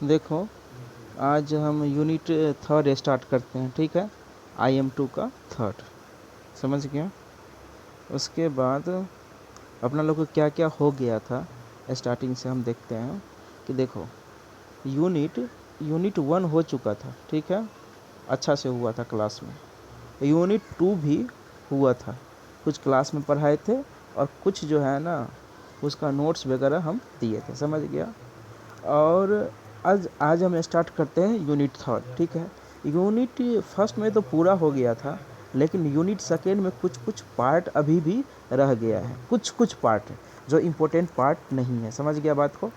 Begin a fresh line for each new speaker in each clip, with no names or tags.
देखो, आज हम यूनिट थर्ड स्टार्ट करते हैं, ठीक है। IM2 का थर्ड, समझ गया। उसके बाद अपना लोग को क्या क्या हो गया था स्टार्टिंग से हम देखते हैं कि देखो, यूनिट 1 हो चुका था, ठीक है, अच्छा से हुआ था क्लास में। यूनिट 2 भी हुआ था, कुछ क्लास में पढ़ाए थे और कुछ जो है ना उसका नोट्स वगैरह हम दिए थे, समझ गया। और आज हम स्टार्ट करते हैं यूनिट थर्ड, ठीक है। यूनिट फर्स्ट में तो पूरा हो गया था, लेकिन यूनिट सेकेंड में कुछ कुछ पार्ट अभी भी रह गया है, कुछ कुछ पार्ट जो इम्पोर्टेंट पार्ट नहीं है, समझ गया बात को।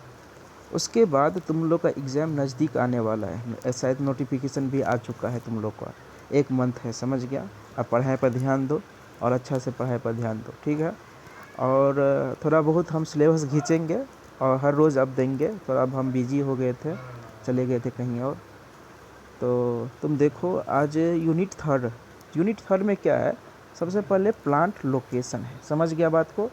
उसके बाद तुम लोग का एग्ज़ाम नज़दीक आने वाला है, शायद नोटिफिकेशन भी आ चुका है तुम लोग का, 1 मंथ है, समझ गया। अब पढ़ाई पर ध्यान दो और अच्छा से पढ़ाई पर ध्यान दो, ठीक है। और थोड़ा बहुत हम सिलेबस खींचेंगे और हर रोज़ अब देंगे। थोड़ा अब हम बिजी हो गए थे, चले गए थे कहीं और। तो तुम देखो, आज यूनिट थर्ड में क्या है, सबसे पहले प्लांट लोकेशन है, समझ गया बात को।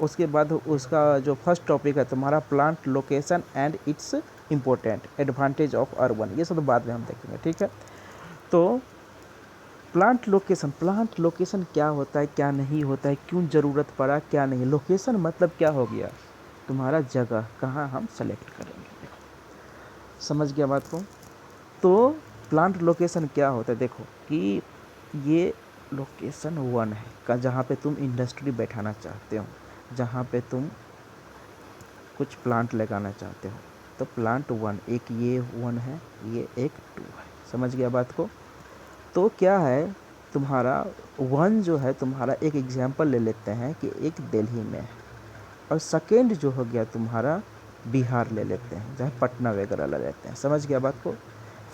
उसके बाद उसका जो फर्स्ट टॉपिक है तुम्हारा plant location and it's important advantage of urban, ये सब बाद में हम देखेंगे, ठीक है। तो प्लांट लोकेशन क्या होता है, क्या नहीं होता है, क्यों ज़रूरत पड़ा, क्या नहीं। लोकेशन मतलब क्या हो गया, तुम्हारा जगह कहाँ हम सेलेक्ट करेंगे, समझ गया बात को। तो प्लांट लोकेशन क्या होता है, देखो कि ये लोकेशन 1 है का जहाँ पे तुम इंडस्ट्री बैठाना चाहते हो, जहाँ पे तुम कुछ प्लांट लगाना चाहते हो, तो प्लांट 1 एक ये 1 है, ये एक 2 है, समझ गया बात को। तो क्या है तुम्हारा 1 जो है, तुम्हारा एक एग्जाम्पल ले लेते हैं कि एक दिल्ली में है, और सेकेंड जो हो गया तुम्हारा बिहार ले लेते हैं, जहाँ पटना वगैरह ले लेते हैं, समझ गया बात को।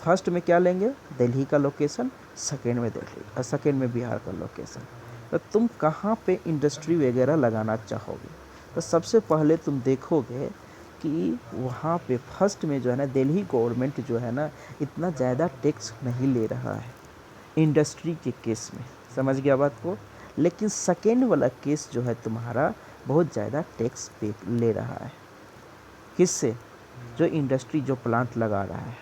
फर्स्ट में क्या लेंगे, दिल्ली का लोकेशन, सेकेंड में दिल्ली और सेकेंड में बिहार का लोकेशन। तो तुम कहाँ पे इंडस्ट्री वगैरह लगाना चाहोगे, तो सबसे पहले तुम देखोगे कि वहाँ पे फर्स्ट में जो है ना, दिल्ली गवर्नमेंट जो है ना इतना ज़्यादा टैक्स नहीं ले रहा है इंडस्ट्री के केस में, समझ गया बात को। लेकिन सेकेंड वाला केस जो है तुम्हारा बहुत ज़्यादा टैक्स पे ले रहा है, किससे, जो इंडस्ट्री जो प्लांट लगा रहा है।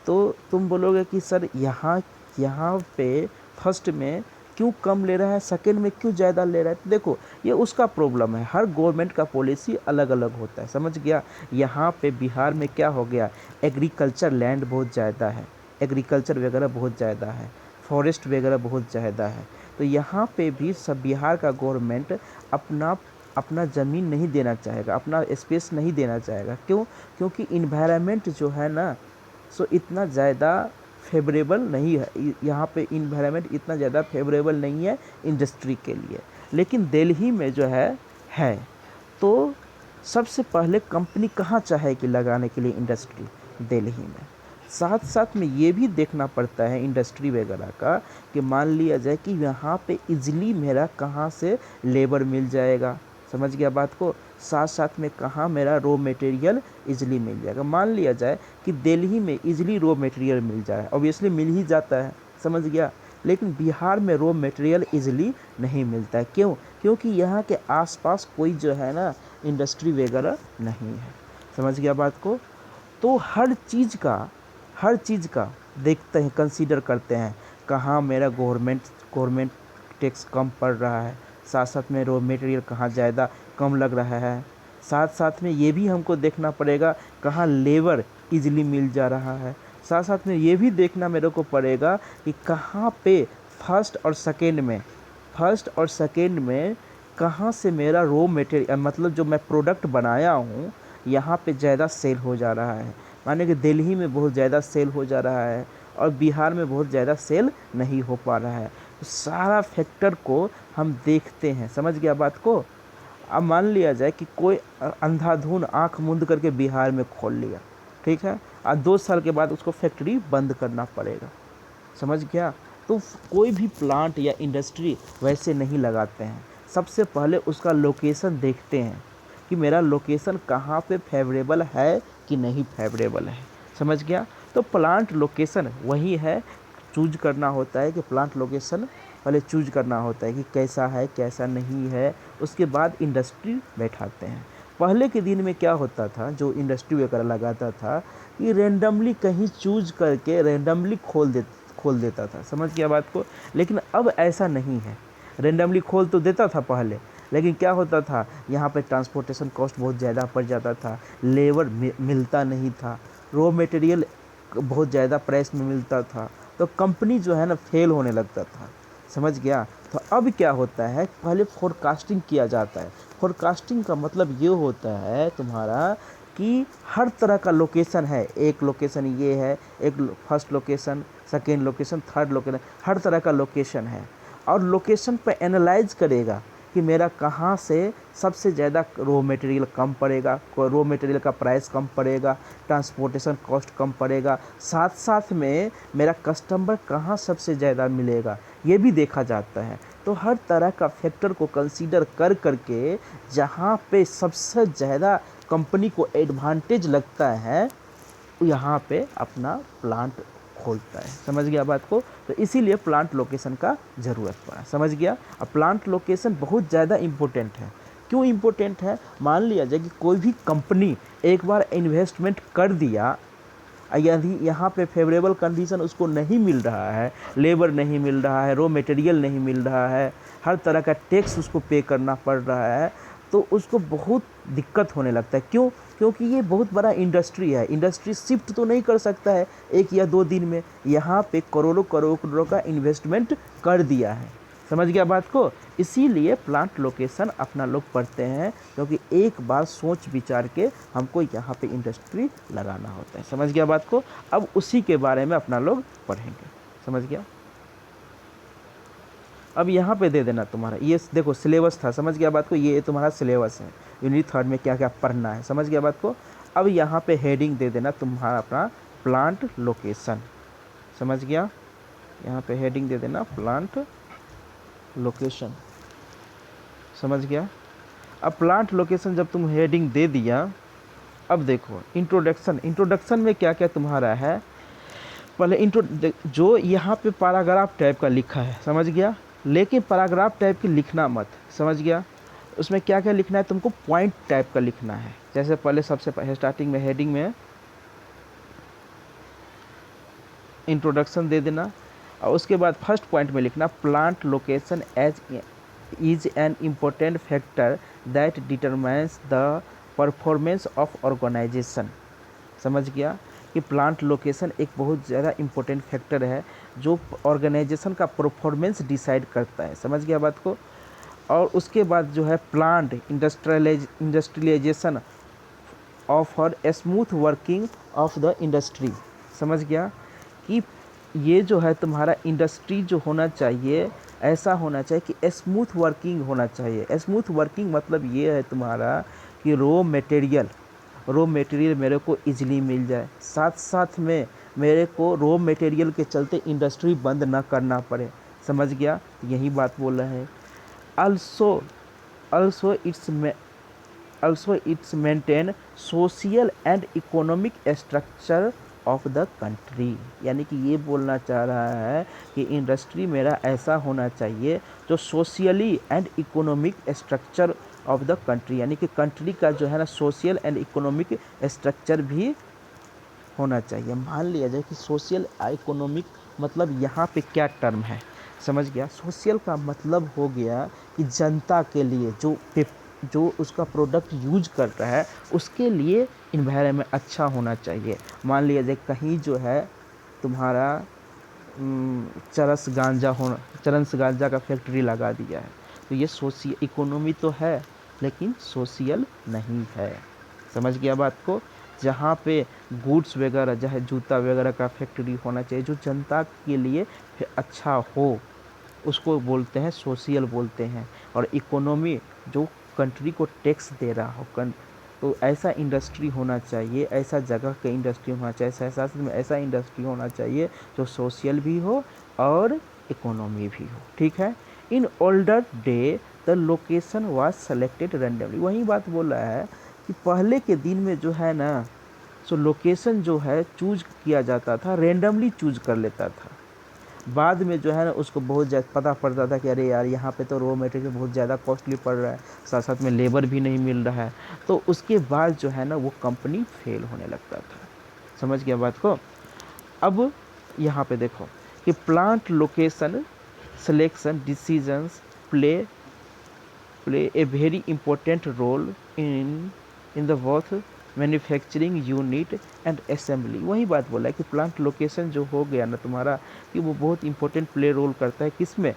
तो तुम बोलोगे कि सर यहाँ पे फर्स्ट में क्यों कम ले रहा है, सेकेंड में क्यों ज़्यादा ले रहा है। तो देखो, ये उसका प्रॉब्लम है, हर गवर्नमेंट का पॉलिसी अलग अलग होता है, समझ गया। यहाँ पे बिहार में क्या हो गया, एग्रीकल्चर लैंड बहुत ज़्यादा है, एग्रीकल्चर वगैरह बहुत ज़्यादा है, फॉरेस्ट वगैरह बहुत ज़्यादा है। तो यहाँ पे भी सब बिहार का गवर्नमेंट अपना अपना ज़मीन नहीं देना चाहेगा, अपना स्पेस नहीं देना चाहेगा, क्यों, क्योंकि इन्वायरमेंट जो है ना सो इतना ज़्यादा फेवरेबल नहीं है, यहाँ पे इन्वायरमेंट इतना ज़्यादा फेवरेबल नहीं है इंडस्ट्री के लिए। लेकिन दिल्ली में जो है तो सबसे पहले कंपनी कहाँ चाहे कि लगाने के लिए इंडस्ट्री, दिल्ली में। साथ साथ में ये भी देखना पड़ता है इंडस्ट्री वगैरह का कि मान लिया जाए कि यहाँ पे इजीली मेरा कहाँ से लेबर मिल जाएगा, समझ गया बात को। साथ साथ में कहाँ मेरा रॉ मटेरियल इजीली मिल जाएगा। मान लिया जाए कि दिल्ली में इजीली रॉ मटेरियल मिल जाए, ऑब्वियसली मिल ही जाता है, समझ गया। लेकिन बिहार में रॉ मटेरियल इजीली नहीं मिलता है, क्यों, क्योंकि यहाँ के आसपास कोई जो है ना इंडस्ट्री वगैरह नहीं है, समझ गया बात को। तो हर चीज़ का देखते हैं, कंसीडर करते हैं, कहाँ मेरा गवर्नमेंट टैक्स कम पड़ रहा है, साथ साथ में रॉ मटेरियल कहाँ ज़्यादा कम लग रहा है, साथ साथ में ये भी हमको देखना पड़ेगा कहाँ लेबर इजीली मिल जा रहा है, साथ साथ में ये भी देखना मेरे को पड़ेगा कि कहाँ पे फर्स्ट और सेकेंड में कहाँ से मेरा रॉ मटेरियल मतलब जो मैं प्रोडक्ट बनाया हूँ यहाँ पे ज़्यादा सेल हो जा रहा है। माने कि दिल्ली में बहुत ज़्यादा सेल हो जा रहा है और बिहार में बहुत ज़्यादा सेल नहीं हो पा रहा है। तो सारा फैक्टर को हम देखते हैं, समझ गया बात को। अब मान लिया जाए कि कोई अंधाधुन आँख मूंद करके बिहार में खोल लिया, ठीक है, और 2 साल के बाद उसको फैक्ट्री बंद करना पड़ेगा, समझ गया। तो कोई भी प्लांट या इंडस्ट्री वैसे नहीं लगाते हैं, सबसे पहले उसका लोकेशन देखते हैं कि मेरा लोकेशन कहाँ पे फेवरेबल है कि नहीं फेवरेबल है, समझ गया। तो प्लांट लोकेशन वही है, चूज करना होता है कि प्लांट लोकेशन पहले चूज करना होता है कि कैसा है कैसा नहीं है, उसके बाद इंडस्ट्री बैठाते हैं। पहले के दिन में क्या होता था, जो इंडस्ट्री वगैरह लगाता था कि रेंडमली कहीं चूज करके रेंडमली खोल देता था, समझ गया बात को। लेकिन अब ऐसा नहीं है, रेंडमली खोल तो देता था पहले, लेकिन क्या होता था, यहाँ पे ट्रांसपोर्टेशन कॉस्ट बहुत ज़्यादा पड़ जाता था, लेबर मिलता नहीं था, रॉ मटेरियल बहुत ज़्यादा प्राइस में मिलता था, तो कंपनी जो है ना फेल होने लगता था, समझ गया। तो अब क्या होता है, पहले फोरकास्टिंग किया जाता है। फोरकास्टिंग का मतलब ये होता है तुम्हारा कि हर तरह का लोकेशन है, एक लोकेशन ये है, एक first location, second location, third location, हर तरह का लोकेशन है, और लोकेशन पे एनालाइज करेगा कि मेरा कहाँ से सबसे ज़्यादा रॉ मटेरियल कम पड़ेगा, रॉ मटेरियल का प्राइस कम पड़ेगा, ट्रांसपोर्टेशन कॉस्ट कम पड़ेगा, साथ साथ में मेरा कस्टमर कहाँ सबसे ज़्यादा मिलेगा, ये भी देखा जाता है। तो हर तरह का फैक्टर को कंसीडर कर करके जहाँ पे सबसे ज़्यादा कंपनी को एडवांटेज लगता है, यहाँ पे अपना प्लांट खोलता है, समझ गया बात को। तो इसीलिए प्लांट लोकेशन का ज़रूरत पड़ा, समझ गया। अब प्लांट लोकेशन बहुत ज़्यादा इम्पोर्टेंट है। क्यों इम्पोर्टेंट है, मान लिया जाए कि कोई भी कंपनी एक बार इन्वेस्टमेंट कर दिया, यदि यहाँ पे फेवरेबल कंडीशन उसको नहीं मिल रहा है, लेबर नहीं मिल रहा है, रॉ मटेरियल नहीं मिल रहा है, हर तरह का टैक्स उसको पे करना पड़ रहा है, तो उसको बहुत दिक्कत होने लगता है। क्यों, क्योंकि ये बहुत बड़ा इंडस्ट्री है, इंडस्ट्री शिफ्ट तो नहीं कर सकता है 1 या 2 दिन में, यहाँ पे करोड़ों करोड़ों का इन्वेस्टमेंट कर दिया है, समझ गया बात को। इसीलिए प्लांट लोकेशन अपना लोग पढ़ते हैं, क्योंकि एक बार सोच विचार के हमको यहाँ पे इंडस्ट्री लगाना होता है, समझ गया बात को। अब उसी के बारे में अपना लोग पढ़ेंगे, समझ गया। अब यहाँ पे दे देना तुम्हारा, ये देखो सिलेबस था, समझ गया बात को, ये तुम्हारा सिलेबस है, यूनिट 3 में क्या क्या पढ़ना है, समझ गया बात को। अब यहाँ पे हेडिंग दे देना तुम्हारा अपना प्लांट लोकेशन, समझ गया। यहाँ पे हेडिंग दे देना प्लांट लोकेशन, समझ गया। अब प्लांट लोकेशन जब तुम हेडिंग दे दिया, अब देखो इंट्रोडक्शन में क्या क्या तुम्हारा है। पहले जो यहाँ पे पैराग्राफ टाइप का लिखा है, समझ गया, लेकिन पैराग्राफ टाइप की लिखना मत, समझ गया। उसमें क्या क्या लिखना है तुमको, पॉइंट टाइप का लिखना है। जैसे पहले सबसे स्टार्टिंग में हेडिंग में इंट्रोडक्शन दे देना, और उसके बाद फर्स्ट पॉइंट में लिखना plant location is an important factor that determines the performance of organisation, समझ गया कि प्लांट लोकेशन एक बहुत ज़्यादा इम्पोर्टेंट फैक्टर है जो ऑर्गेनाइजेशन का परफॉर्मेंस डिसाइड करता है, समझ गया बात को। और उसके बाद जो है plant industrialisation of her smooth working of the industry, समझ गया कि ये जो है तुम्हारा इंडस्ट्री जो होना चाहिए, ऐसा होना चाहिए कि स्मूथ वर्किंग होना चाहिए। स्मूथ वर्किंग मतलब ये है तुम्हारा कि रॉ मटेरियल मेरे को इजीली मिल जाए, साथ साथ में मेरे को रॉ मटेरियल के चलते इंडस्ट्री बंद ना करना पड़े, समझ गया, यही बात बोल रहे हैं। also it's maintain social and economic structure of the country, यानी कि ये बोलना चाह रहा है कि इंडस्ट्री मेरा ऐसा होना चाहिए जो socially and economic structure of the country, यानी कि कंट्री का जो है ना सोशल एंड इकोनॉमिक स्ट्रक्चर भी होना चाहिए। मान लिया जाए कि सोशल इकोनॉमिक मतलब यहाँ पे क्या टर्म है, समझ गया। सोशल का मतलब हो गया कि जनता के लिए जो उसका प्रोडक्ट यूज कर रहा है उसके लिए इन्वायरमेंट अच्छा होना चाहिए। मान लिया जाए कहीं जो है तुम्हारा चरस गांजा का फैक्ट्री लगा दिया है, तो ये सोशल इकोनॉमी तो है लेकिन सोशल नहीं है, समझ गया बात को। जहाँ पे गुड्स वगैरह चाहे जूता वगैरह का फैक्ट्री होना चाहिए जो जनता के लिए अच्छा हो, उसको बोलते हैं सोशल बोलते हैं। और इकोनॉमी जो कंट्री को टैक्स दे रहा हो, तो ऐसा इंडस्ट्री होना चाहिए, ऐसा जगह का इंडस्ट्री होना चाहिए, ऐसा इंडस्ट्री होना चाहिए जो सोशल भी हो और इकोनॉमी भी हो, ठीक है। In older day the location was selected randomly, वही बात बोल रहा है कि पहले के दिन में जो है ना, सो लोकेशन जो है चूज किया जाता था, रैंडमली चूज कर लेता था। बाद में जो है ना उसको बहुत ज़्यादा पता पड़ता था कि अरे यार यहाँ पे तो रॉ मटेरियल बहुत ज़्यादा कॉस्टली पड़ रहा है, साथ साथ में लेबर भी नहीं मिल रहा है, तो उसके बाद जो है ना वो कंपनी फेल होने लगता था। समझ गया बात को। अब यहाँ पे देखो कि plant location selection decisions play a very important role in the both manufacturing unit and assembly. वही बात बोला है कि प्लांट लोकेशन जो हो गया ना तुम्हारा कि वो बहुत इंपॉर्टेंट प्ले रोल करता है, किस में,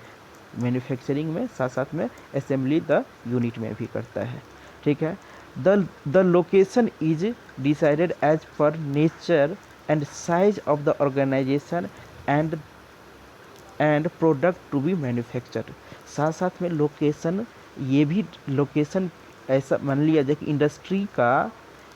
मैन्युफैक्चरिंग में, साथ साथ में असेंबली द यूनिट में भी करता है। ठीक है। The location is decided as per nature and size of the organisation and product to be manufactured. साथ साथ में लोकेशन, ये भी लोकेशन ऐसा मान लिया जाए कि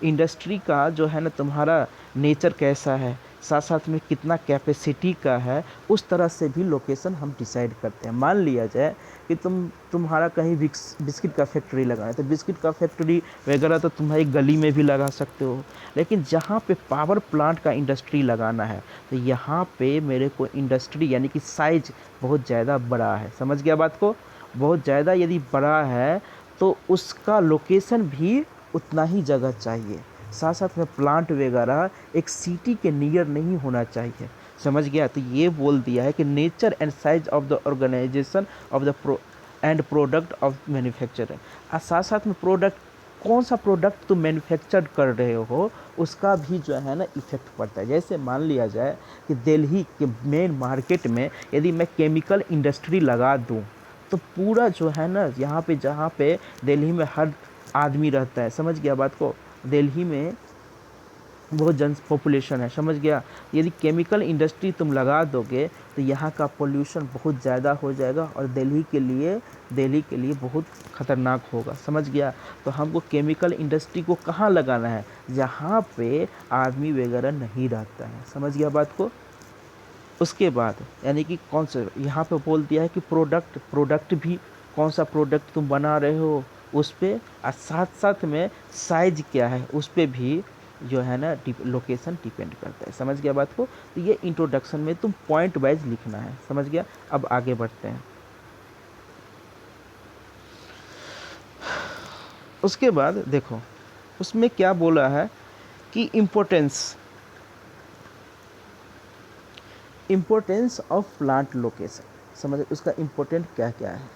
इंडस्ट्री का जो है ना तुम्हारा नेचर कैसा है, साथ साथ में कितना कैपेसिटी का है, उस तरह से भी लोकेशन हम डिसाइड करते हैं। मान लिया जाए कि तुम्हारा कहीं बिस्किट का फैक्ट्री लगाना है, तो बिस्किट का फैक्ट्री वगैरह तो तुम्हारी गली में भी लगा सकते हो, लेकिन जहाँ पे पावर प्लांट का इंडस्ट्री लगाना है तो यहाँ पे मेरे को इंडस्ट्री यानी कि साइज बहुत ज़्यादा बड़ा है। समझ गया बात को। बहुत ज़्यादा यदि बड़ा है तो उसका लोकेशन भी उतना ही जगह चाहिए, साथ साथ में प्लांट वगैरह एक सिटी के नियर नहीं होना चाहिए। समझ गया। तो ये बोल दिया है कि nature and size of the organisation of the product of manufacture. और साथ साथ में प्रोडक्ट, कौन सा प्रोडक्ट तुम मैन्युफैक्चर कर रहे हो उसका भी जो है ना इफेक्ट पड़ता है। जैसे मान लिया जाए कि दिल्ली के मेन मार्केट में यदि मैं केमिकल इंडस्ट्री लगा दूं तो पूरा जो है ना यहाँ पे, जहाँ पे दिल्ली में हर आदमी रहता है, समझ गया बात को, दिल्ली में बहुत जन पॉपुलेशन है, समझ गया। यदि केमिकल इंडस्ट्री तुम लगा दोगे तो यहाँ का पोल्यूशन बहुत ज़्यादा हो जाएगा और दिल्ली के लिए बहुत ख़तरनाक होगा। समझ गया। तो हमको केमिकल इंडस्ट्री को कहाँ लगाना है, जहाँ पे आदमी वगैरह नहीं रहता है। समझ गया बात को। उसके बाद यानी कि कौन सा यहाँ पे बोल दिया है कि प्रोडक्ट भी कौन सा प्रोडक्ट तुम बना रहे हो उस पर, और साथ साथ में साइज क्या है उस पर भी जो है ना लोकेशन डिपेंड करता है। समझ गया बात को। तो ये इंट्रोडक्शन में तुम पॉइंट वाइज लिखना है। समझ गया। अब आगे बढ़ते हैं। उसके बाद देखो उसमें क्या बोला है कि इम्पोर्टेंस ऑफ प्लांट लोकेशन। समझ उसका इम्पोर्टेंट क्या क्या है।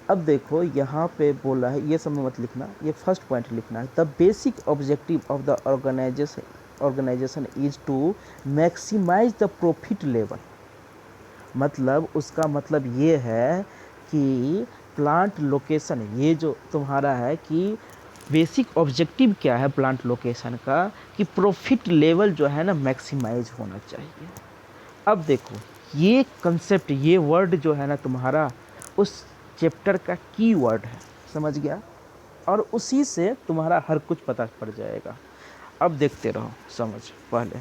अब देखो यहाँ पे बोला है, ये सब में मत लिखना, ये फर्स्ट पॉइंट लिखना है। The basic objective of the organisation is to maximise the profit level. मतलब उसका मतलब ये है कि प्लांट लोकेशन, ये जो तुम्हारा है कि बेसिक ऑब्जेक्टिव क्या है प्लांट लोकेशन का, कि प्रॉफिट लेवल जो है ना मैक्सिमाइज होना चाहिए। अब देखो ये कंसेप्ट, ये वर्ड जो है ना तुम्हारा उस चैप्टर का की वर्ड है। समझ गया। और उसी से तुम्हारा हर कुछ पता पड़ जाएगा। अब देखते रहो। समझ पहले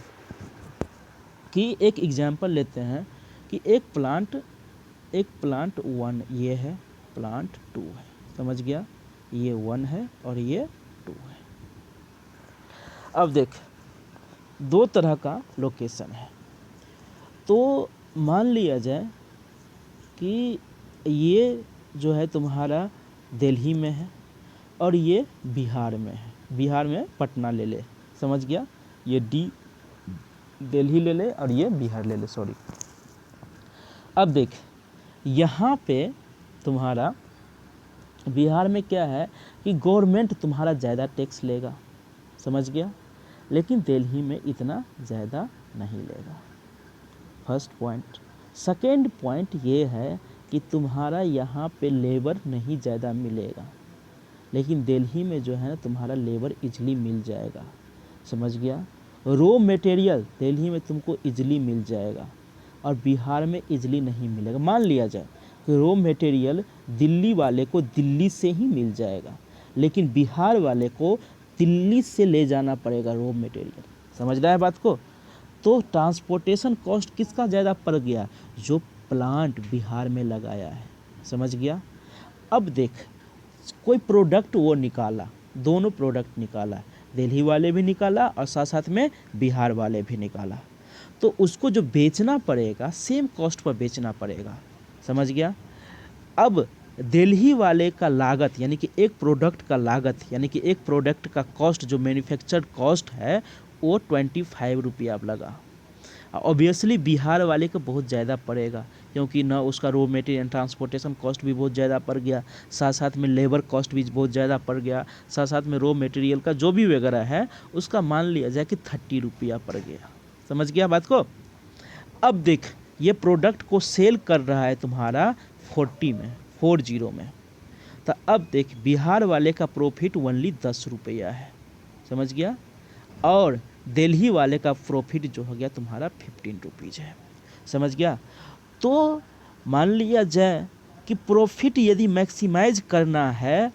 कि एक एग्जांपल लेते हैं कि एक प्लांट 1 ये है, प्लांट 2 है। समझ गया। ये 1 है और ये 2 है। अब देख दो तरह का लोकेशन है। तो मान लिया जाए कि ये जो है तुम्हारा दिल्ली में है और ये बिहार में है। बिहार में पटना ले ले। समझ गया। ये दिल्ली ले ले और ये बिहार ले ले, सॉरी। अब देख यहाँ पे तुम्हारा बिहार में क्या है कि गवर्नमेंट तुम्हारा ज़्यादा टैक्स लेगा। समझ गया। लेकिन दिल्ली में इतना ज़्यादा नहीं लेगा। First point. सेकेंड पॉइंट ये है कि तुम्हारा यहाँ पे लेबर नहीं ज़्यादा मिलेगा, लेकिन दिल्ली में जो है ना तुम्हारा लेबर इजली मिल जाएगा। समझ गया। रॉ मटेरियल दिल्ली में तुमको इजली मिल जाएगा और बिहार में इजली नहीं मिलेगा। मान लिया जाए कि रॉ मटेरियल दिल्ली वाले को दिल्ली से ही मिल जाएगा, लेकिन बिहार वाले को दिल्ली से ले जाना पड़ेगा रॉ मटेरियल। समझ रहा है बात को। तो ट्रांसपोर्टेशन कॉस्ट किसका ज़्यादा पड़ गया, जो प्लांट बिहार में लगाया है। समझ गया। अब देख कोई प्रोडक्ट वो निकाला, दोनों प्रोडक्ट निकाला, दिल्ली वाले भी निकाला और साथ साथ में बिहार वाले भी निकाला। तो उसको जो बेचना पड़ेगा सेम कॉस्ट पर बेचना पड़ेगा, समझ गया। अब दिल्ली वाले का लागत यानी कि एक प्रोडक्ट का लागत यानी कि एक प्रोडक्ट का कॉस्ट जो मैन्युफैक्चर्ड कॉस्ट है वो 25 रुपया अब लगा। ऑब्वियसली बिहार वाले को बहुत ज़्यादा पड़ेगा, क्योंकि ना उसका रॉ मटेरियल ट्रांसपोर्टेशन कॉस्ट भी बहुत ज़्यादा पड़ गया, साथ साथ में लेबर कॉस्ट भी बहुत ज़्यादा पड़ गया, साथ साथ में रॉ मटेरियल का जो भी वगैरह है उसका मान लिया जाए कि 30 रुपया पड़ गया। समझ गया बात को। अब देख ये प्रोडक्ट को सेल कर रहा है तुम्हारा 40 में, तो अब देख बिहार वाले का प्रॉफिट ओनली 10 रुपया है, समझ गया। और दिल्ली वाले का प्रॉफिट जो हो गया तुम्हारा 15 रुपीज़ है, समझ गया। तो मान लिया जाए कि प्रॉफिट यदि मैक्सिमाइज करना है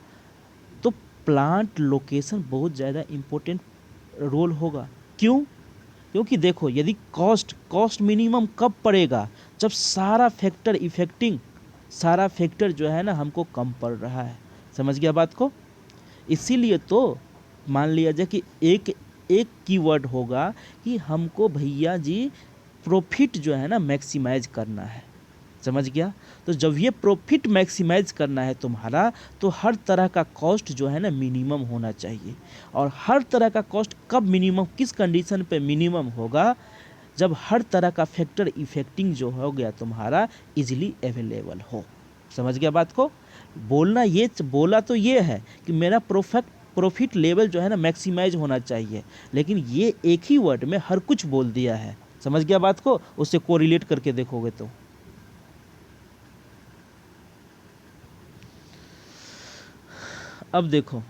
तो प्लांट लोकेशन बहुत ज़्यादा इम्पोर्टेंट रोल होगा। क्यों? क्योंकि देखो यदि कॉस्ट मिनिमम कब पड़ेगा, जब सारा फैक्टर जो है ना हमको कम पड़ रहा है, समझ गया बात को। इसीलिए तो मान लिया जाए कि एक कीवर्ड होगा कि हमको भैया जी प्रॉफिट जो है ना मैक्सिमाइज करना है, समझ गया। तो जब ये प्रॉफिट मैक्सिमाइज करना है तुम्हारा तो हर तरह का कॉस्ट जो है ना मिनिमम होना चाहिए। और हर तरह का कॉस्ट कब मिनिमम, किस कंडीशन पे मिनिमम होगा, जब हर तरह का फैक्टर इफेक्टिंग जो हो गया तुम्हारा इजीली अवेलेबल हो, समझ गया बात को। बोला तो ये है कि मेरा प्रॉफिट लेवल जो है ना मैक्सिमाइज होना चाहिए, लेकिन ये एक ही वर्ड में हर कुछ बोल दिया है, समझ गया बात को। उससे कोरिलेट करके देखोगे तो अब देखो